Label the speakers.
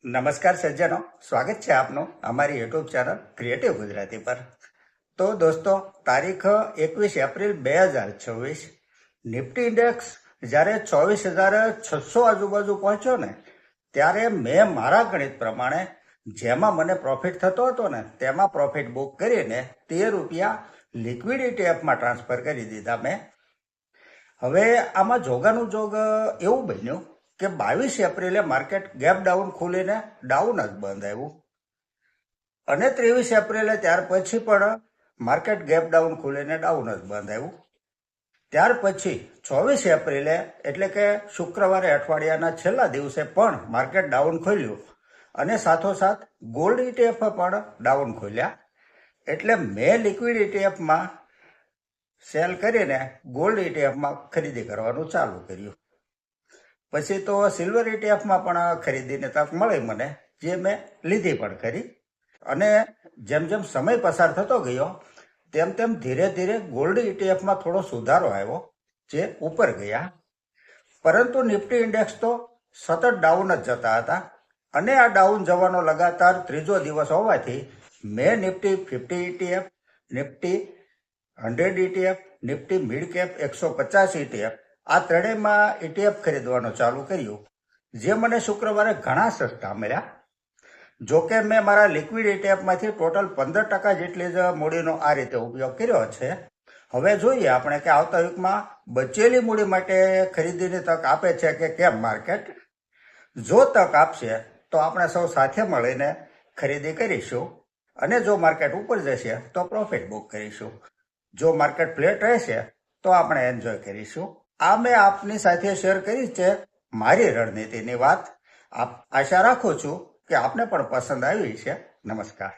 Speaker 1: નમસ્કાર સજ્જનો, સ્વાગત છે આપનું અમારી યુટ્યુબ ચેનલ ક્રિએટિવ ગુજરાતી પર. તો દોસ્તો, તારીખ 21 એપ્રિલ 2026 નિફ્ટી ઇન્ડેક્સ જ્યારે 24,600 આજુબાજુ પહોંચ્યો ને, ત્યારે મેં મારા ગણિત પ્રમાણે જેમાં મને પ્રોફિટ થતો હતો ને તેમાં પ્રોફિટ બુક કરીને ₹13 લિક્વિડિટી એપમાં ટ્રાન્સફર કરી દીધા મેં. હવે આમાં જોગાનું જોગ એવું બન્યું કે 22 એપ્રિલે માર્કેટ ગેપ ડાઉન ખુલીને ડાઉન જ બંધ આવ્યું, અને 23 એપ્રિલે ત્યાર પછી પણ માર્કેટ ગેપ ડાઉન ખુલીને ડાઉન જ બંધ આવ્યું. ત્યાર પછી 24 એપ્રિલે એટલે કે શુક્રવારે અઠવાડિયાના છેલ્લા દિવસે પણ માર્કેટ ડાઉન ખોલ્યું, અને સાથોસાથ ગોલ્ડ ETF પણ ડાઉન ખોલ્યા. એટલે મેં લિક્વિડ ETFમાં સેલ કરીને ગોલ્ડ ETFમાં ખરીદી કરવાનું ચાલુ કર્યું. પછી તો સિલ્વર ETFમાં પણ ખરીદીને તક મળી મને, જે મેં લીધી પણ ખરી. અને જેમ જેમ સમય પસાર થતો ગયો તેમ તેમ ધીરે ધીરે ગોલ્ડ ETFમાં થોડો સુધારો આવ્યો, જે ઉપર ગયા. પરંતુ નિફ્ટી ઇન્ડેક્સ તો સતત ડાઉન જ જતા હતા, અને આ ડાઉન જવાનો લગાતાર ત્રીજો દિવસ હોવાથી મેં Nifty 50 ETF, Nifty 100 ETF, Nifty mid cap 150 ETF આ ત્રણેયમાં ETF ખરીદવાનું ચાલુ કર્યું, જે મને શુક્રવારે ઘણા સસ્તા મળ્યા. જોકે મેં મારા લિક્વિડ ETFમાંથી ટોટલ 15% જેટલી જ મૂડીનો આ રીતે ઉપયોગ કર્યો છે. હવે જોઈએ આપણે કે આવતા વીકમાં બચેલી મૂડી માટે ખરીદીની તક આપે છે કે કેમ માર્કેટ. જો તક આપશે તો આપણે સૌ સાથે મળીને ખરીદી કરીશું, અને જો માર્કેટ ઉપર જશે તો પ્રોફિટ બુક કરીશું. જો માર્કેટ ફ્લેટ રહેશે તો આપણે એન્જોય કરીશું. આ મેં આપની સાથે શેર કરી છે મારી રણનીતિની વાત. આશા રાખું છું કે આપને પણ પસંદ આવી છે. નમસ્કાર.